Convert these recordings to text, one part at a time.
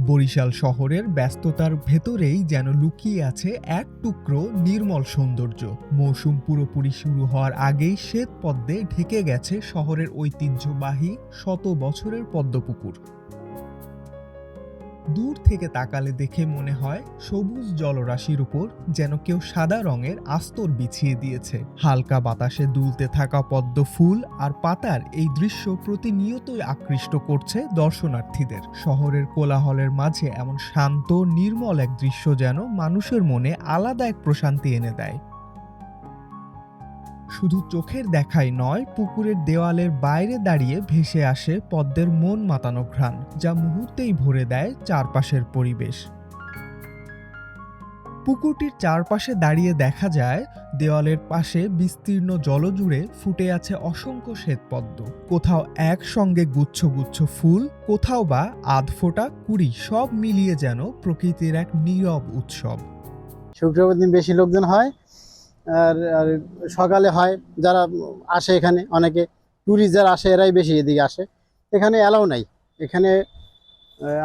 বরিশাল শহরের ব্যস্ততার ভেতরেই যেন লুকিয়ে আছে এক টুকরো নির্মল সৌন্দর্য। মৌসুম পুরোপুরি শুরু হওয়ার আগেই শ্বেত পদ্মে ঢেকে গেছে শহরের ঐতিহ্যবাহী শত বছরের পদ্মপুকুর। দূর থেকে তাকালে দেখে মনে হয় সবুজ জলরাশির উপর যেন কেউ সাদা রঙের আস্তর বিছিয়ে দিয়েছে। হালকা বাতাসে দুলতে থাকা পদ্ম ফুল আর পাতার এই দৃশ্য প্রতিনিয়তই আকৃষ্ট করছে দর্শনার্থীদের। শহরের কোলাহলের মাঝে এমন শান্ত নির্মল এক দৃশ্য যেন মানুষের মনে আলাদা এক প্রশান্তি এনে দেয়। শুধু চোখের দেখাই নয়, পুকুরের দেওয়ালের বাইরে দাঁড়িয়ে ভেসে আসে পদ্মের মন মাতানো ঘ্রাণ, যা মুহূর্তেই ভরে দেয় চারপাশের পরিবেশ। পুকুরটির চারপাশে দাঁড়িয়ে দেখা যায় দেওয়ালের পাশে বিস্তীর্ণ জলজুড়ে ফুটে আছে অসংখ্য শ্বেতপদ্ম। কোথাও একসঙ্গে গুচ্ছ গুচ্ছ ফুল, কোথাও বা আধফোঁটা কুড়ি, সব মিলিয়ে যেন প্রকৃতির এক নীরব উৎসব। শুক্রবার দিন বেশি লোকজন হয়, আর সকালে হয়। যারা আসে এখানে, অনেকে ট্যুরিস্ট যারা আসে এরাই বেশি এদিকে আসে। এখানে অ্যালাউ নাই, এখানে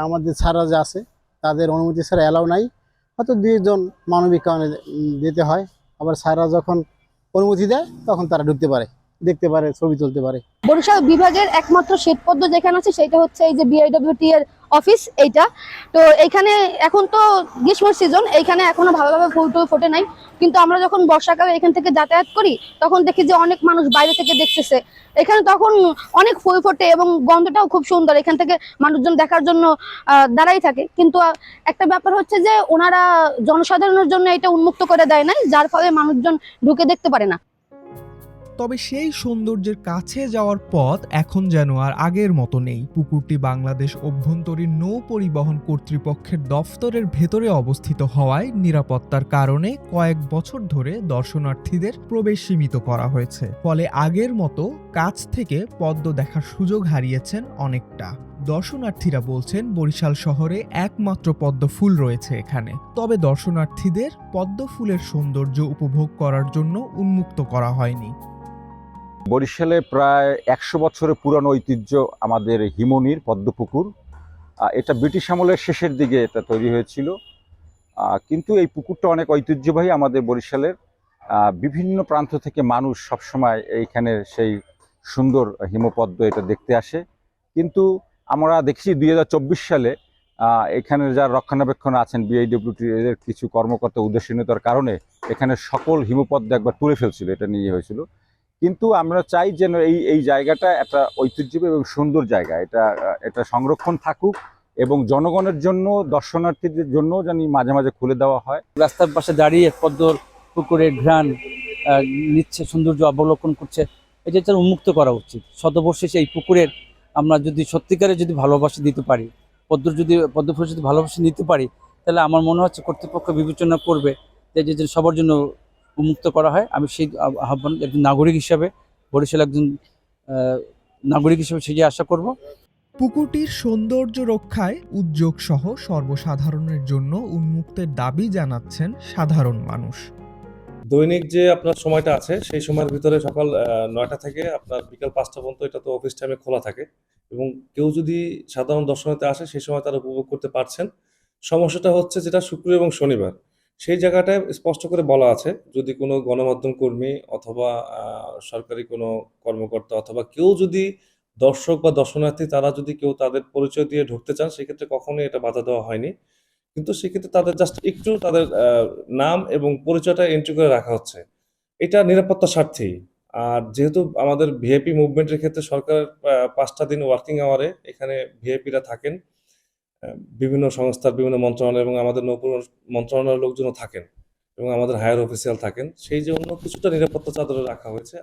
আমাদের ছাড়া যে আছে তাদের অনুমতি ছাড়া অ্যালাউ নাই। হয়তো 2 জন মানবিক কারণে দিতে হয়, আবার ছাড়া যখন অনুমতি দেয় তখন তারা ঢুকতে পারে, দেখতে পারে, ছবি তুলতে পারে। বরিশাল বিভাগের একমাত্র শ্বেতপদ্ম যেখানে আছে সেটা হচ্ছে এই যে বিআইডব্লিউটি এর অফিস এইটা। তো এইখানে এখন তো গ্রীষ্ম সিজন, এইখানে এখনো ভালোভাবে ফুল টুল ফোটে নাই, কিন্তু আমরা যখন বর্ষাকালে এখান থেকে যাতায়াত করি তখন দেখি যে অনেক মানুষ বাইরে থেকে দেখতেছে। এখানে তখন অনেক ফুল ফোটে এবং গন্ধটাও খুব সুন্দর, এখান থেকে মানুষজন দেখার জন্য দাঁড়াই থাকে। কিন্তু একটা ব্যাপার হচ্ছে যে ওনারা জনসাধারণের জন্য এটা উন্মুক্ত করে দেয় নাই, যার ফলে মানুষজন ঢুকে দেখতে পারে না। তবে সেই সৌন্দর্যের কাছে যাওয়ার পথ এখন যেন আর আগের মতো নেই। পুকুরটি বাংলাদেশ অভ্যন্তরীণ নৌ পরিবহন কর্তৃপক্ষের দফতরের ভেতরে অবস্থিত হওয়ায় নিরাপত্তার কারণে কয়েক বছর ধরে দর্শনার্থীদের প্রবেশ সীমিত করা হয়েছে। ফলে আগের মতো কাছ থেকে পদ্ম দেখার সুযোগ হারিয়েছেন অনেকটা। দর্শনার্থীরা বলছেন বরিশাল শহরে একমাত্র পদ্ম ফুল রয়েছে এখানে, তবে দর্শনার্থীদের পদ্ম ফুলের সৌন্দর্য উপভোগ করার জন্য উন্মুক্ত করা হয়নি। বরিশালে প্রায় 100 বছরের পুরানো ঐতিহ্য আমাদের হিমনির পদ্মপুকুর। এটা ব্রিটিশ আমলের শেষের দিকে এটা তৈরি হয়েছিল, কিন্তু এই পুকুরটা অনেক ঐতিহ্যবাহী আমাদের বরিশালের। বিভিন্ন প্রান্ত থেকে মানুষ সবসময় এইখানের সেই সুন্দর হিমপদ্ম এটা দেখতে আসে। কিন্তু আমরা দেখছি 2024 সালে এখানের যারা রক্ষণাবেক্ষণ আছেন বিআইডব্লিউটি এর কিছু কর্মকর্তা উদাসীনতার কারণে এখানে সকল হিমপদ্ম একবার তুলে ফেলছিল, এটা নিয়ে হয়েছিল। কিন্তু আমরা চাই যেন এই জায়গাটা একটা ঐতিহ্যবাহী এবং সুন্দর জায়গা, এটা সংরক্ষণ থাকুক এবং জনগণের জন্য, দর্শনার্থীদের জন্য যেন মাঝে মাঝে খুলে দেওয়া হয়। রাস্তার পাশে দাঁড়িয়ে পদ্মর পুকুরের ঘ্রাণ নিচ্ছে, সৌন্দর্য অবলোকন করছে, এটা তার উন্মুক্ত করা উচিত। শতবর্ষে এই পুকুরের আমরা যদি সত্যিকারে যদি ভালোবাসা দিতে পারি, পদ্মফুল যদি ভালোবাসা নিতে পারি, তাহলে আমার মনে হচ্ছে কর্তৃপক্ষ বিবেচনা করবে যে সবার জন্য উন্মুক্ত করা হয়। আমি সেই আহ্বান একজন নাগরিক হিসাবে, বরিশাল একজন নাগরিক হিসেবে সেটি আশা করব। পুকুরটির সৌন্দর্য রক্ষায় উদ্যোগ সহ সর্বসাধারণের জন্য উন্মুক্তের দাবি জানাচ্ছেন সাধারণ মানুষ। দৈনিক যে আপনার সময়টা আছে সেই সময়ের ভিতরে সকাল 9টা থেকে আপনার বিকাল 5টা পর্যন্ত এটা তো অফিস টাইমে খোলা থাকে, এবং কেউ যদি সাধারণ দর্শনার্থী আসে সেই সময় তারা উপভোগ করতে পারছেন। সমস্যাটা হচ্ছে যেটা শুক্র এবং শনিবার, সেই জায়গাটায় স্পষ্ট করে বলা আছে যদি কোনো গণমাধ্যম কর্মী অথবা সরকারি কোনো কর্মকর্তা অথবা কেউ যদি দর্শক বা দর্শনার্থী তারা যদি কেউ তাদের পরিচয় দিয়ে ঢুকতে চান, সেক্ষেত্রে কখনোই এটা বাধা দেওয়া হয়নি। কিন্তু সেক্ষেত্রে তাদের জাস্ট একটু তাদের নাম এবং পরিচয়টা এন্ট্রি করে রাখা হচ্ছে, এটা নিরাপত্তার স্বার্থেই। আর যেহেতু আমাদের ভিআইপি মুভমেন্টের ক্ষেত্রে সরকার 5টা দিন ওয়ার্কিং আওয়ারে এখানে ভিআইপিরা থাকেন, বিভিন্ন সংস্থার বিভিন্ন মন্ত্রণালয় এবং আমাদের নৌ মন্ত্রণালয়ের লোকজনও থাকেন এবং আমাদের হায়ার অফিসিয়াল থাকেন, সেই জন্য কিছুটা নিরাপত্তা চাদরে রাখা হয়েছে।